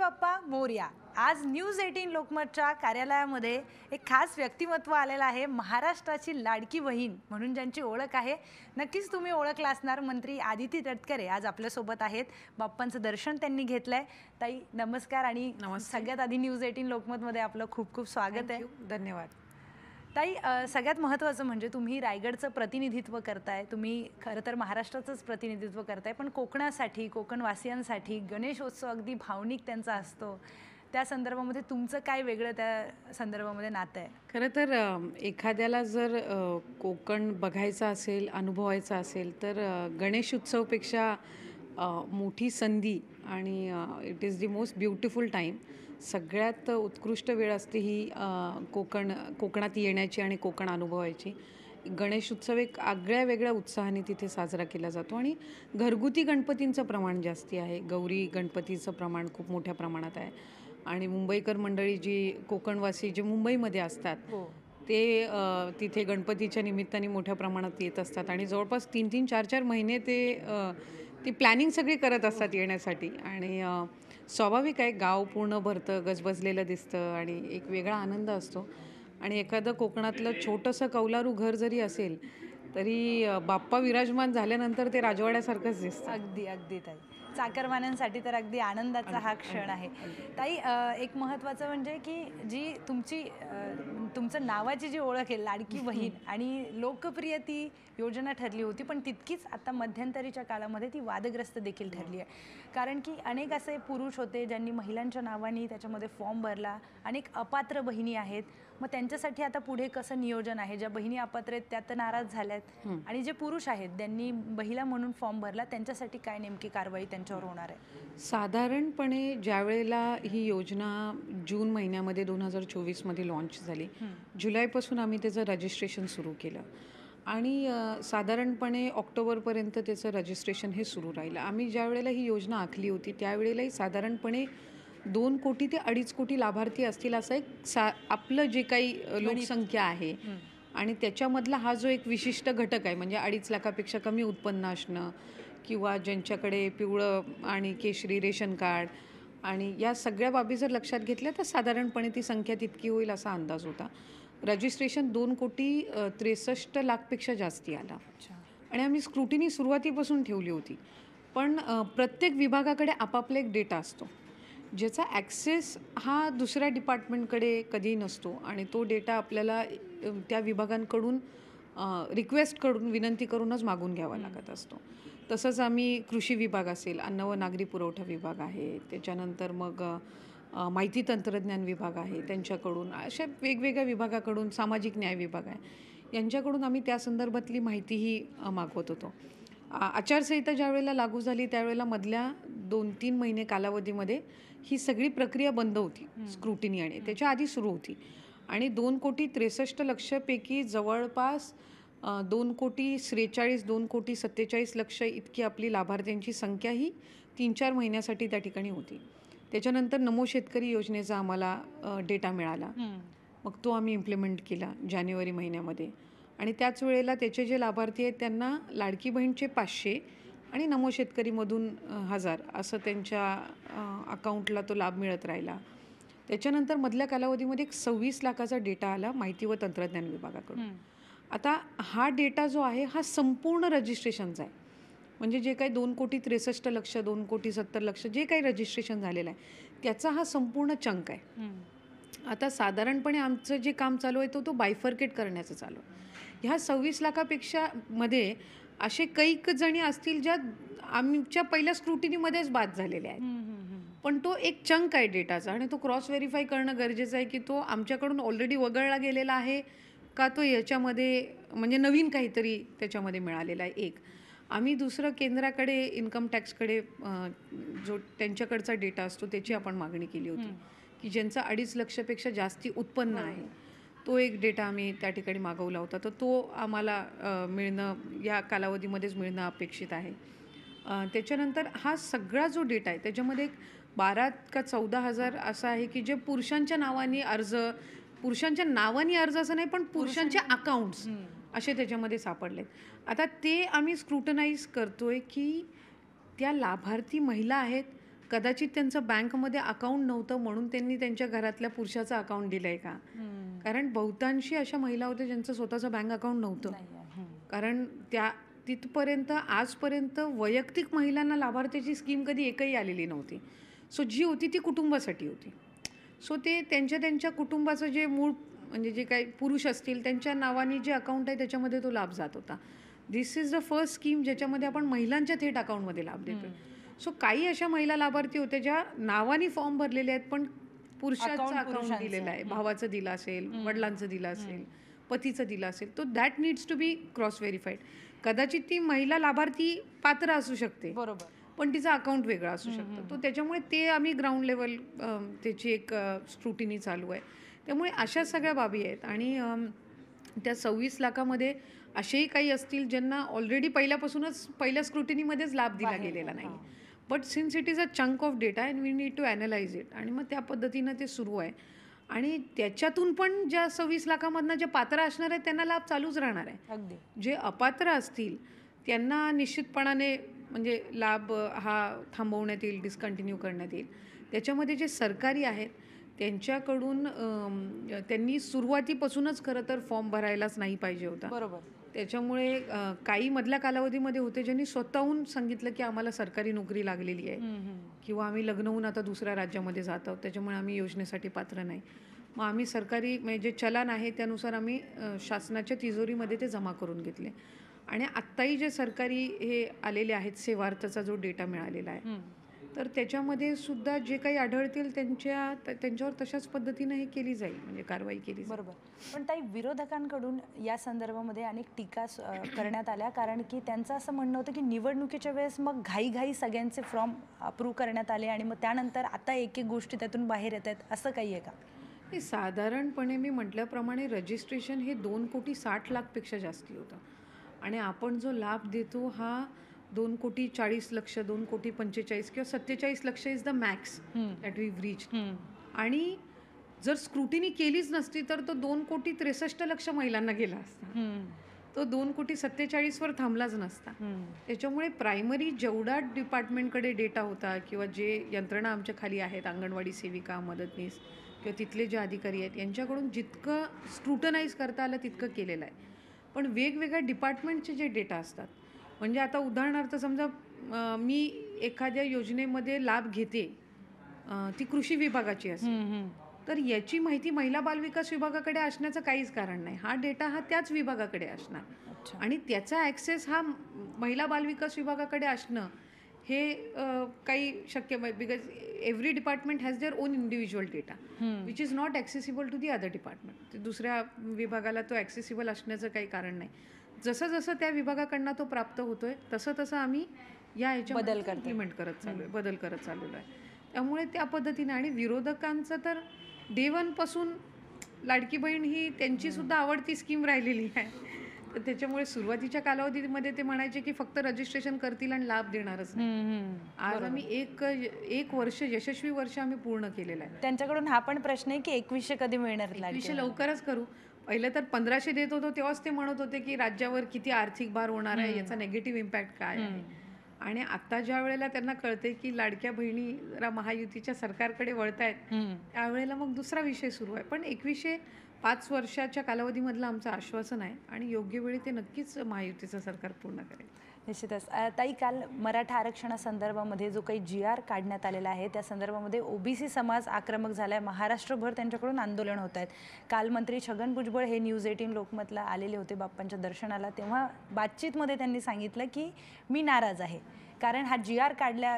बाप्पा मोरया. आज न्यूज 18 लोकमतच्या कार्यालयामध्ये एक खास व्यक्तिमत्व आलेलं आहे. महाराष्ट्राची लाडकी बहीण म्हणून ज्यांची ओळख आहे, नक्कीच तुम्ही ओळखला असणार. मंत्री आदिती तटकरे आज आपल्यासोबत आहेत. बाप्पांचं दर्शन त्यांनी घेतलंय. ताई नमस्कार आणि सगळ्यात आधी न्यूज 18 लोकमतमध्ये आपलं खूप खूप स्वागत आहे. धन्यवाद. ताई, सगळ्यात महत्त्वाचं म्हणजे तुम्ही रायगडचं प्रतिनिधित्व करताय. तुम्ही खरं तर महाराष्ट्राचंच प्रतिनिधित्व करताय, पण कोकणासाठी, कोकणवासियांसाठी गणेशोत्सव अगदी भावनिक त्यांचा असतो. त्या संदर्भामध्ये तुमचं काय वेगळं त्या संदर्भामध्ये नातं आहे? खरं तर एखाद्याला जर कोकण बघायचं असेल, अनुभवायचं असेल तर गणेश उत्सवपेक्षा मोठी संधी आणि it is the most beautiful time. सगळ्यात उत्कृष्ट वेळ असते ही कोकणात येण्याची आणि कोकण अनुभवायची. गणेश उत्सव एक आगळ्या वेगळ्या उत्साहाने तिथे साजरा केला जातो आणि घरगुती गणपतींचं प्रमाण जास्ती आहे. गौरी गणपतीचं प्रमाण खूप मोठ्या प्रमाणात आहे आणि मुंबईकर मंडळी जी कोकणवासी जे मुंबईमध्ये असतात ते तिथे गणपतीच्या निमित्ताने मोठ्या प्रमाणात येत असतात आणि जवळपास 3-3, 4-4 महिने ती प्लॅनिंग सगळी करत असतात येण्यासाठी. आणि स्वाभाविक आहे, गाव पूर्ण भरतं, गजबजलेलं दिसतं आणि एक वेगळा आनंद असतो. आणि एखादं कोकणातलं छोटंसं कौलारू घर जरी असेल तरी बाप्पा विराजमान झाल्यानंतर ते राजवाड्यासारखंच दिसतं. अगदी अगदी ताई, चाकरमान्यांसाठी तर अगदी आनंदाचा हा क्षण आहे. ताई, एक महत्त्वाचं म्हणजे की जी तुमचं नावाची जी ओळख आहे लाडकी बहीण आणि लोकप्रिय ती योजना ठरली होती, पण तितकीच आता मध्यंतरीच्या काळामध्ये ती वादग्रस्त देखील ठरली आहे. कारण की अनेक असे पुरुष होते ज्यांनी महिलांच्या नावाने त्याच्यामध्ये फॉर्म भरला. अनेक अपात्र बहिणी आहेत. मग त्यांच्यासाठी आता पुढे कसं नियोजन आहे? ज्या बहिणी अपात्र आहेत त्या तर नाराज झाल्यात आणि जे पुरुष आहेत त्यांनी महिला म्हणून फॉर्म भरला, त्यांच्यासाठी काय नेमकी कारवाई त्यांच्यावर होणार आहे? साधारणपणे ज्या वेळेला ही योजना जून महिन्यामध्ये 2024मध्ये लॉन्च झाली, जुलैपासून आम्ही त्याचं रजिस्ट्रेशन सुरू केलं आणि साधारणपणे ऑक्टोबरपर्यंत त्याचं रजिस्ट्रेशन हे सुरू राहिलं. आम्ही ज्या वेळेला ही योजना आखली होती त्यावेळेलाही साधारणपणे 2 कोटी ते 2.5 कोटी लाभार्थी असतील असं एक आपलं जे काही लोकसंख्या आहे आणि त्याच्यामधला हा जो एक विशिष्ट घटक आहे म्हणजे 2.5 लाखापेक्षा कमी उत्पन्न असणं किंवा ज्यांच्याकडे पिवळं आणि केशरी रेशन कार्ड आणि या सगळ्या बाबी जर लक्षात घेतल्या तर साधारणपणे ती संख्या तितकी होईल असा अंदाज होता. रजिस्ट्रेशन 2,63,00,000पेक्षा जास्ती आला आणि आम्ही स्क्रुटिनी सुरुवातीपासून ठेवली होती. पण प्रत्येक विभागाकडे आपापला एक डेटा असतो ज्याचा ॲक्सेस हा दुसऱ्या डिपार्टमेंटकडे कधीही नसतो आणि तो डेटा आपल्याला त्या विभागांकडून रिक्वेस्ट करून विनंती करूनच मागून घ्यावा लागत असतो. तसंच आम्ही कृषी विभाग असेल, अन्न व नागरी पुरवठा विभाग आहे, त्याच्यानंतर मग माहिती तंत्रज्ञान विभाग आहे त्यांच्याकडून, अशा वेगवेगळ्या विभागाकडून, सामाजिक न्याय विभाग आहे यांच्याकडून आम्ही त्या संदर्भातली माहितीही मागवत होतो. आचारसंहिता ज्या वेळेला लागू झाली त्यावेळेला मधल्या 2-3 महिने कालावधीमध्ये ही सगळी प्रक्रिया बंद होती स्क्रुटिनी आणि त्याच्या आधी सुरू होती आणि 2,63,00,000पैकी जवळपास 2,43,00,000, 2,47,00,000 इतकी आपली लाभार्थ्यांची संख्या ही 3-4 महिन्यासाठी त्या ठिकाणी होती. त्याच्यानंतर नमो शेतकरी योजनेचा आम्हाला डेटा मिळाला. मग तो आम्ही इम्प्लिमेंट केला जानेवारी महिन्यामध्ये आणि त्याच वेळेला त्याचे जे लाभार्थी आहेत त्यांना लाडकी बहीणचे 500 आणि नमो शेतकरीमधून 1000 असं त्यांच्या अकाउंटला तो लाभ मिळत राहिला. त्याच्यानंतर मधल्या कालावधीमध्ये 26 लाखाचा डेटा आला माहिती व तंत्रज्ञान विभागाकडून. आता हा डेटा जो आहे हा संपूर्ण रजिस्ट्रेशनचा आहे. म्हणजे जे काही 2,63,00,000, 2,70,00,000 जे काही रजिस्ट्रेशन झालेलं आहे त्याचा हा संपूर्ण चंक आहे. आता साधारणपणे आमचं जे काम चालू आहे तो बायफर्केट करण्याचं चालू आहे. ह्या 26 लाखापेक्षा मध्ये असे कैक जणी असतील ज्या आमच्या पहिल्या स्क्रुटिनीमध्येच बाद झालेल्या आहेत, पण तो एक चंक आहे डेटाचा आणि तो क्रॉस व्हेरीफाय करणं गरजेचं आहे की तो आमच्याकडून ऑलरेडी वगळला गेलेला आहे का तो याच्यामध्ये म्हणजे नवीन काहीतरी त्याच्यामध्ये मिळालेला आहे. एक आम्ही दुसरं केंद्राकडे इन्कम टॅक्सकडे जो त्यांच्याकडचा डेटा असतो त्याची आपण मागणी केली होती की ज्यांचं 2.5 लाखापेक्षा जास्ती उत्पन्न आहे तो एक डेटा आम्ही त्या ठिकाणी मागवला होता. तर तो आम्हाला मिळणं या कालावधीमध्येच मिळणं अपेक्षित आहे. त्याच्यानंतर हा सगळा जो डेटा आहे त्याच्यामध्ये 12 का 14,000 असा आहे की जे पुरुषांच्या नावाने अर्ज असं नाही पण पुरुषांचे अकाउंट्स असे त्याच्यामध्ये सापडलेत. आता ते आम्ही स्क्रुटनाइज करतोय की त्या लाभार्थी महिला आहेत कदाचित त्यांचं बँकमध्ये अकाउंट नव्हतं म्हणून त्यांनी त्यांच्या घरातल्या पुरुषाचं अकाउंट दिलंय का? कारण बहुतांशी अशा महिला होत्या ज्यांचं स्वतःचं बँक अकाउंट नव्हतं. कारण त्या तिथपर्यंत आजपर्यंत वैयक्तिक महिलांना लाभार्थ्याची स्कीम कधी एकही आलेली नव्हती. सो जी होती ती कुटुंबासाठी होती. सो ते त्यांच्या कुटुंबाचं जे मूळ म्हणजे जे काही पुरुष असतील त्यांच्या नावाने जे अकाउंट आहे त्याच्यामध्ये तो लाभ जात होता. दिस इज द फर्स्ट स्कीम ज्याच्यामध्ये आपण महिलांच्या थेट अकाउंटमध्ये लाभ देतोय. सो काही अशा महिला लाभार्थी होत्या ज्या नावाने फॉर्म भरलेले आहेत पण पुरुषाचं अकाउंट दिलेलं आहे, भावाचं दिलं असेल, वडिलांचं दिलं असेल, पतीचं दिलं असेल, तो that needs to be cross verified. कदाचित ती महिला लाभार्थी पात्र असू शकते, बरोबर, पण तिचं अकाउंट वेगळं असू शकतं. तो त्याच्यामुळे ते आम्ही ग्राउंड लेवल त्याची एक स्क्रुटिनी चालू आहे. त्यामुळे अशा सगळ्या बाबी आहेत. आणि त्या 26 लाखामध्ये असेही काही असतील ज्यांना ऑलरेडी पहिल्या स्क्रुटिनीमध्येच लाभ दिला गेलेला नाही. But since it is a chunk of data and we need to analyse it, आणि मग त्या पद्धतीनं ते सुरू आहे. आणि त्याच्यातून पण ज्या 26 लाखामधनं जे पात्र असणार आहेत त्यांना लाभ चालूच राहणार आहे. अगदी. जे अपात्र असतील त्यांना निश्चितपणाने म्हणजे लाभ हा थांबवण्यात येईल, डिस्कंटिन्यू करण्यात येईल. त्याच्यामध्ये जे सरकारी आहेत त्यांच्याकडून त्यांनी सुरुवातीपासूनच खरं तर फॉर्म भरायलाच नाही पाहिजे होता. बरोबर. त्याच्यामुळे काही मधल्या कालावधीमध्ये होते ज्यांनी स्वतःहून सांगितलं की आम्हाला सरकारी नोकरी लागलेली आहे किंवा आम्ही लग्न होऊन आता दुसऱ्या राज्यामध्ये जात आहोत त्याच्यामुळे आम्ही योजनेसाठी पात्र नाही. मग आम्ही सरकारी म्हणजे जे चलन आहे त्यानुसार आम्ही शासनाच्या तिजोरीमध्ये ते जमा करून घेतले. आणि आत्ताही जे सरकारी हे आलेले आहेत सेवार्थचा जो डेटा मिळालेला आहे तर त्याच्यामध्ये सुद्धा जे काही आढळतील त्यांच्यावर तशाच पद्धतीनं हे केली जाईल, म्हणजे कारवाई केली जाईल. बरोबर. पण ताई, विरोधकांकडून या संदर्भामध्ये अनेक टीका करण्यात आल्या, कारण की त्यांचं असं म्हणणं होतं की निवडणुकीच्या वेळेस मग घाई सगळ्यांचे फॉर्म अप्रूव्ह करण्यात आले आणि मग त्यानंतर आता एक गोष्टी त्यातून बाहेर येत आहेत, असं काही आहे का? हे साधारणपणे मी म्हटल्याप्रमाणे रजिस्ट्रेशन हे 2,60,00,000पेक्षा जास्ती होतं. आणि आपण जो लाभ देतो हा 2,40,00,000, 2,45,00,000 किंवा 47,00,000 is the max that we reached. आणि जर स्क्रुटिनी केलीच नसती तर तो 2,63,00,000 महिलांना गेला असता. तो 2,47,00,000वर थांबलाच नसता. त्याच्यामुळे प्रायमरी जेवढा डिपार्टमेंटकडे डेटा होता किंवा जे यंत्रणा आमच्या खाली आहेत, अंगणवाडी सेविका, मदतनीस किंवा तिथले जे अधिकारी आहेत यांच्याकडून जितकं स्क्रुटनाइज करता आलं तितकं केलेलं आहे. पण वेगवेगळ्या डिपार्टमेंटचे जे डेटा असतात, म्हणजे आता उदाहरणार्थ समजा मी एखाद्या योजनेमध्ये लाभ घेते, ती कृषी विभागाची असेल तर याची माहिती महिला बालविकास विभागाकडे असण्याचं काहीच कारण नाही. हा डेटा हा त्याच विभागाकडे असणार आणि त्याचा ॲक्सेस हा महिला बालविकास विभागाकडे असणं हे काही शक्य नाही. Because every department has their own individual data which is not accessible to the other department. दुसऱ्या विभागाला तो ॲक्सेसिबल असण्याचं काही कारण नाही. जसं जसं त्या विभागाकडनं तो प्राप्त होतोय तसं आम्ही या ह्याच्यामध्ये इम्प्लिमेंट करत चालू आहे, बदल करत चाललेलो आहे. त्यामुळे त्या पद्धतीने. आणि विरोधकांचं तर डे वनपासून लाडकी बहीण ही त्यांची सुद्धा आवडती स्कीम राहिलेली आहे. तर त्याच्यामुळे सुरुवातीच्या कालावधीमध्ये ते म्हणायचे की फक्त रजिस्ट्रेशन करतील आणि लाभ देणारच नाही. आज आम्ही एक वर्ष यशस्वी वर्ष आम्ही पूर्ण केलेलं आहे. त्यांच्याकडून हा पण प्रश्न आहे की 2100 कधी मिळणार? 2100 लवकरच करू. पहिलं तर 1500 देत होतो तेव्हाच ते म्हणत होते की राज्यावर किती आर्थिक भार होणार आहे, याचा नेगेटिव्ह इम्पॅक्ट काय आहे. आणि आता ज्या वेळेला त्यांना कळते की लाडक्या बहिणी जरा महायुतीच्या सरकारकडे वळतायत त्यावेळेला मग दुसरा विषय सुरू आहे. पण 2100 5 वर्षाच्या कालावधीमधलं आमचं आश्वासन आहे आणि योग्य वेळी ते नक्कीच महायुतीचं सरकार पूर्ण करेल. निश्चितच. ताई, काल मराठा आरक्षणासंदर्भामध्ये जो काही GR काढण्यात आलेला आहे त्या संदर्भामध्ये OBC समाज आक्रमक झाला आहे. महाराष्ट्रभर त्यांच्याकडून आंदोलन होत आहेत. काल मंत्री छगन भुजबळ हे न्यूज 18 लोकमतला आलेले होते बाप्पांच्या दर्शनाला. तेव्हा बातचीतमध्ये त्यांनी सांगितलं की मी नाराज आहे, कारण हा GR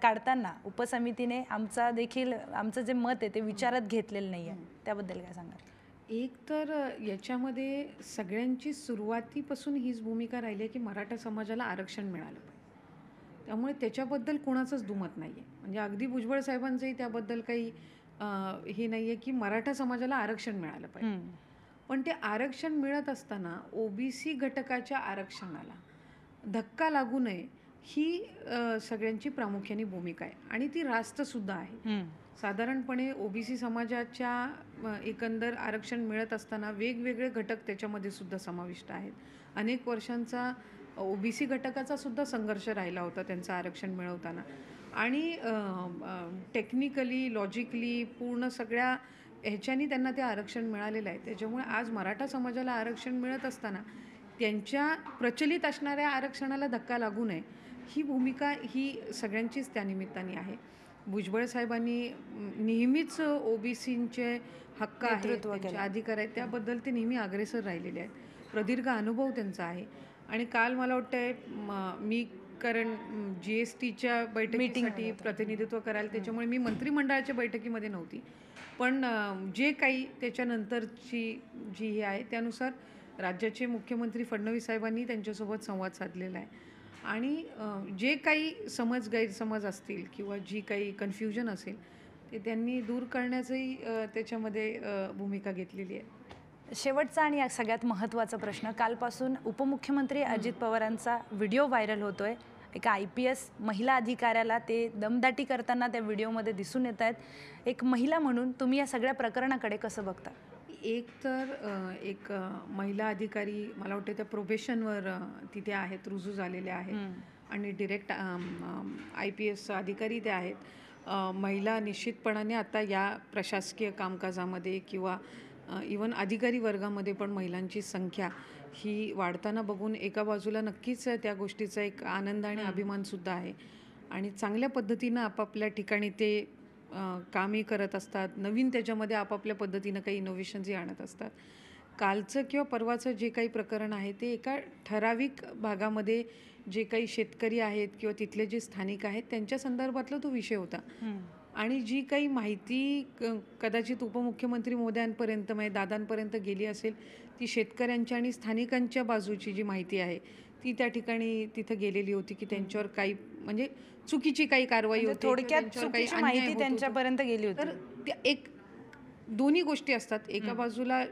काढताना उपसमितीने आमचं जे मत आहे ते विचारात घेतलेलं नाही आहे. त्याबद्दल काय सांगाल? एक तर याच्यामध्ये सगळ्यांची सुरुवातीपासून हीच भूमिका राहिली आहे की मराठा समाजाला आरक्षण मिळालं पाहिजे. त्यामुळे त्याच्याबद्दल कोणाचंच दुमत नाही आहे. म्हणजे अगदी भुजबळ साहेबांचंही त्याबद्दल काही हे नाही आहे की मराठा समाजाला आरक्षण मिळालं पाहिजे. पण ते आरक्षण मिळत असताना OBC घटकाच्या आरक्षणाला धक्का लागू नये ही सगळ्यांची प्रामुख्याने भूमिका आहे आणि ती रास्तसुद्धा आहे. साधारणपणे OBC समाजाच्या एकंदर आरक्षण मिळत असताना वेगवेगळे घटक त्याच्यामध्ये सुद्धा समाविष्ट आहेत. अनेक वर्षांचा OBC घटकाचा सुद्धा संघर्ष राहिला होता त्यांचं आरक्षण मिळवताना. आणि टेक्निकली लॉजिकली पूर्ण सगळ्या ह्याच्यानी त्यांना ते आरक्षण मिळालेलं आहे. त्याच्यामुळे आज मराठा समाजाला आरक्षण मिळत असताना त्यांच्या प्रचलित असणाऱ्या आरक्षणाला धक्का लागू नये ही भूमिका ही सगळ्यांचीच त्यानिमित्ताने आहे. भुजबळ साहेबांनी नेहमीच ओबीसींचे हक्क आहेत, त्यांचे अधिकार आहेत, त्याबद्दल ते नेहमी अग्रेसर राहिलेले आहेत. प्रदीर्घ अनुभव त्यांचा आहे. आणि काल मला वाटतंय मी कारण GSTच्या बैठकीसाठी प्रतिनिधित्व करायला, त्याच्यामुळे मी मंत्रिमंडळाच्या बैठकीमध्ये नव्हती. पण जे काही त्याच्यानंतरची जी हे आहे त्यानुसार राज्याचे मुख्यमंत्री फडणवीस साहेबांनी त्यांच्यासोबत संवाद साधलेला आहे. आणि जे काही गैरसमज असतील किंवा जी काही कन्फ्युजन असेल ते त्यांनी दूर करण्याचंही त्याच्यामध्ये भूमिका घेतलेली आहे. शेवटचा आणि सगळ्यात महत्त्वाचा प्रश्न, कालपासून उपमुख्यमंत्री अजित पवारांचा व्हिडिओ व्हायरल होतोय. एका IPS महिला अधिकाऱ्याला ते दमदाटी करताना त्या व्हिडिओमध्ये दिसून येत आहेत. एक महिला म्हणून तुम्ही या सगळ्या प्रकरणाकडे कसं बघता? एक तर एक महिला अधिकारी मला वाटतं त्या प्रोबेशनवर तिथे आहेत, रुजू झालेल्या आहेत आणि डिरेक्ट IPS अधिकारी ते आहेत. महिला निश्चितपणाने आता या प्रशासकीय कामकाजामध्ये किंवा इवन अधिकारी वर्गामध्ये पण महिलांची संख्या ही वाढताना बघून एका बाजूला नक्कीच त्या गोष्टीचा एक आनंद आणि अभिमानसुद्धा आहे. आणि चांगल्या पद्धतीनं आपापल्या ठिकाणी ते कामही करत असतात. नवीन त्याच्यामध्ये आपापल्या पद्धतीनं काही इनोव्हेशन्सही आणत असतात. कालचं किंवा परवाचं जे काही प्रकरण आहे ते एका ठराविक भागामध्ये जे काही शेतकरी आहेत किंवा तिथले जे स्थानिक आहेत त्यांच्या संदर्भातला तो विषय होता. आणि जी काही माहिती कदाचित उपमुख्यमंत्री महोदयांपर्यंत म्हणजे दादांपर्यंत गेली असेल ती शेतकऱ्यांच्या आणि स्थानिकांच्या बाजूची जी माहिती आहे ती त्या ठिकाणी तिथं गेलेली होती की त्यांच्यावर काही म्हणजे चुकीची काही कारवाई होती, थोडक्यात चुकीची माहिती त्यांच्यापर्यंत गेली होती. तर त्या एक दोन्ही गोष्टी असतात. एका बाजूला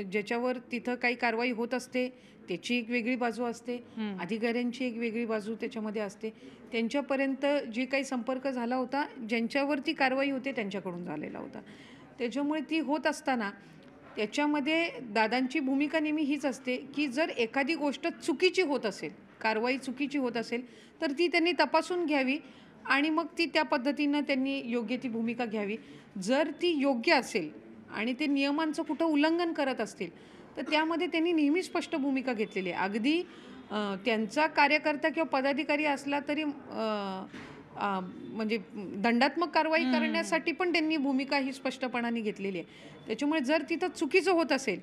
ज्याच्यावर तिथं काही कारवाई होत असते त्याची एक वेगळी बाजू असते, अधिकाऱ्यांची एक वेगळी बाजू त्याच्यामध्ये असते. त्यांच्यापर्यंत जे काही संपर्क झाला होता ज्यांच्यावरती कारवाई होते त्यांच्याकडून झालेला होता. त्याच्यामुळे ती होत असताना त्याच्यामध्ये दादांची भूमिका नेहमी हीच असते की जर एखादी गोष्ट चुकीची होत असेल, कारवाई चुकीची होत असेल तर ती त्यांनी तपासून घ्यावी आणि मग ती त्या पद्धतीनं त्यांनी योग्य ती भूमिका घ्यावी. जर ती योग्य असेल आणि ते नियमांचं कुठं उल्लंघन करत असतील तर त्यामध्ये त्यांनी नेहमी स्पष्ट भूमिका घेतलेली आहे. अगदी त्यांचा कार्यकर्ता किंवा पदाधिकारी असला तरी म्हणजे दंडात्मक कारवाई करण्यासाठी पण त्यांनी भूमिका ही स्पष्टपणाने घेतलेली आहे. त्याच्यामुळे जर तिथं चुकीचं होत असेल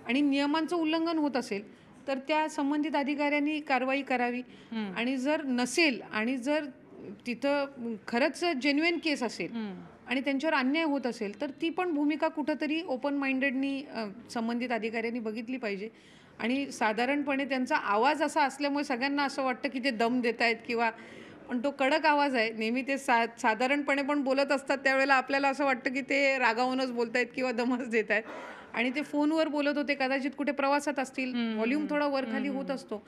आणि नियमांचं उल्लंघन होत असेल तर त्या संबंधित अधिकाऱ्यांनी कारवाई करावी. आणि जर नसेल आणि जर तिथं खरंच जेन्युइन केस असेल आणि त्यांच्यावर अन्याय होत असेल तर ती पण भूमिका कुठंतरी ओपन माइंडेडनी संबंधित अधिकाऱ्यांनी बघितली पाहिजे. आणि साधारणपणे त्यांचा आवाज असा असल्यामुळे सगळ्यांना असं वाटतं की ते दम देत आहेत किंवा, पण तो कडक आवाज आहे. नेहमी ते साधारणपणे पण बोलत असतात त्यावेळेला आपल्याला असं वाटतं की ते रागावूनच बोलत आहेत किंवा दमच देत आहेत. आणि ते फोनवर बोलत होते, कदाचित कुठे प्रवासात असतील, व्हॉल्यूम थोडा वर खाली होत असतो.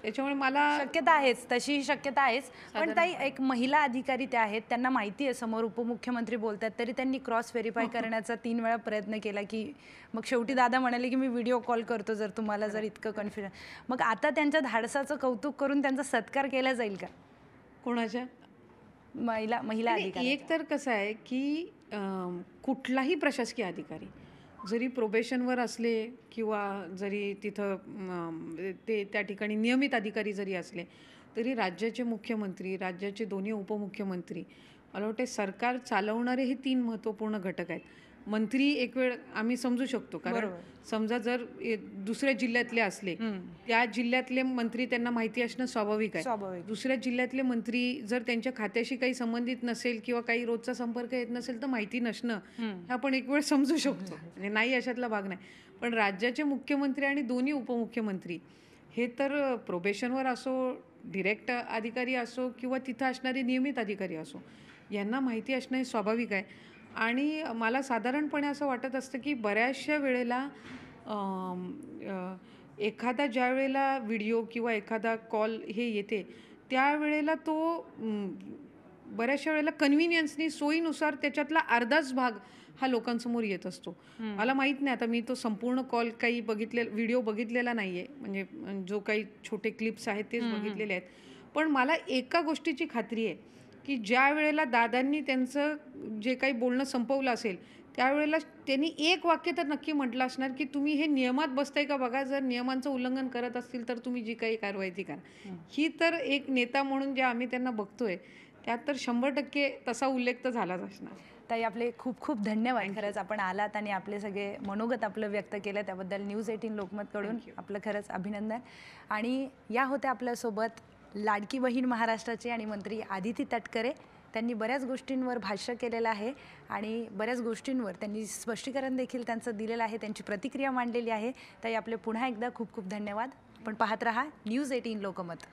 त्याच्यामुळे मला शक्यता आहेच, तशी शक्यता आहेच. पण ताई, एक महिला अधिकारी त्या आहेत, त्यांना माहिती आहे समोर उपमुख्यमंत्री बोलतात, तरी त्यांनी क्रॉस व्हेरीफाय करण्याचा 3 वेळा प्रयत्न केला की मग शेवटी दादा म्हणाले की मी व्हिडिओ कॉल करतो जर तुम्हाला जर इतकं कन्फ्युजन. मग आता त्यांच्या धाडसाचं कौतुक करून त्यांचा सत्कार केला जाईल का? कोणाच्या? महिला अधिकारी. एक तर कसं आहे की कुठलाही प्रशासकीय अधिकारी जरी प्रोबेशनवर असले किंवा जरी तिथं ते त्या ठिकाणी नियमित अधिकारी जरी असले तरी राज्याचे मुख्यमंत्री, राज्याचे दोन्ही उपमुख्यमंत्री, मला वाटते सरकार चालवणारे हे 3 महत्त्वपूर्ण घटक आहेत. मंत्री एक वेळ आम्ही समजू शकतो, कारण समजा जर दुसऱ्या जिल्ह्यातले असले त्या जिल्ह्यातले मंत्री त्यांना माहिती असणं स्वाभाविक आहे. दुसऱ्या जिल्ह्यातले मंत्री जर त्यांच्या खात्याशी काही संबंधित नसेल किंवा काही रोजचा संपर्क येत नसेल तर माहिती नसणं हे आपण एक वेळ समजू शकतो, म्हणजे नाही अशातला भाग नाही. पण राज्याचे मुख्यमंत्री आणि दोन्ही उपमुख्यमंत्री हे तर प्रोबेशनवर असो, डिरेक्ट अधिकारी असो किंवा तिथं असणारे नियमित अधिकारी असो, यांना माहिती असणं हे स्वाभाविक आहे. आणि मला साधारणपणे असं वाटत असतं की बऱ्याचशा वेळेला एखादा ज्या वेळेला व्हिडिओ किंवा एखादा कॉल हे येते त्यावेळेला तो बऱ्याचशा वेळेला कन्व्हिनियन्सनी, सोयीनुसार त्याच्यातला अर्धाच भाग हा लोकांसमोर येत असतो. मला माहीत नाही, आता मी तो संपूर्ण कॉल काही व्हिडिओ बघितलेला नाही आहे, म्हणजे जो काही छोटे क्लिप्स आहेत तेच बघितलेले आहेत. पण मला एका गोष्टीची खात्री आहे की ज्या वेळेला दादांनी त्यांचं जे काही बोलणं संपवलं असेल त्यावेळेला त्यांनी एक वाक्य तर नक्की म्हटलं असणार की तुम्ही हे नियमात बसताय का बघा, जर नियमांचं उल्लंघन करत असतील तर तुम्ही जी काही कारवाई ती करा. ही तर एक नेता म्हणून जे आम्ही त्यांना बघतोय त्यात तर 100% तसा उल्लेख तर झालाच असणार. ताई आपले खूप खूप धन्यवाद. खरंच आपण आलात आणि आपले सगळे मनोगत आपलं व्यक्त केलं त्याबद्दल न्यूज 18 लोकमतकडून आपलं खरंच अभिनंदन. आणि या होत्या आपल्यासोबत लाडकी बहीण महाराष्ट्राची आणि मंत्री आदिती तटकरे. त्यांनी बऱ्याच गोष्टींवर भाष्य केलेलं आहे आणि बऱ्याच गोष्टींवर त्यांनी स्पष्टीकरण देखील त्यांचं दिलेलं आहे, त्यांची प्रतिक्रिया मांडलेली आहे. ताई आपले पुन्हा एकदा खूप खूप धन्यवाद. पण पाहत रहा न्यूज 18 लोकमत.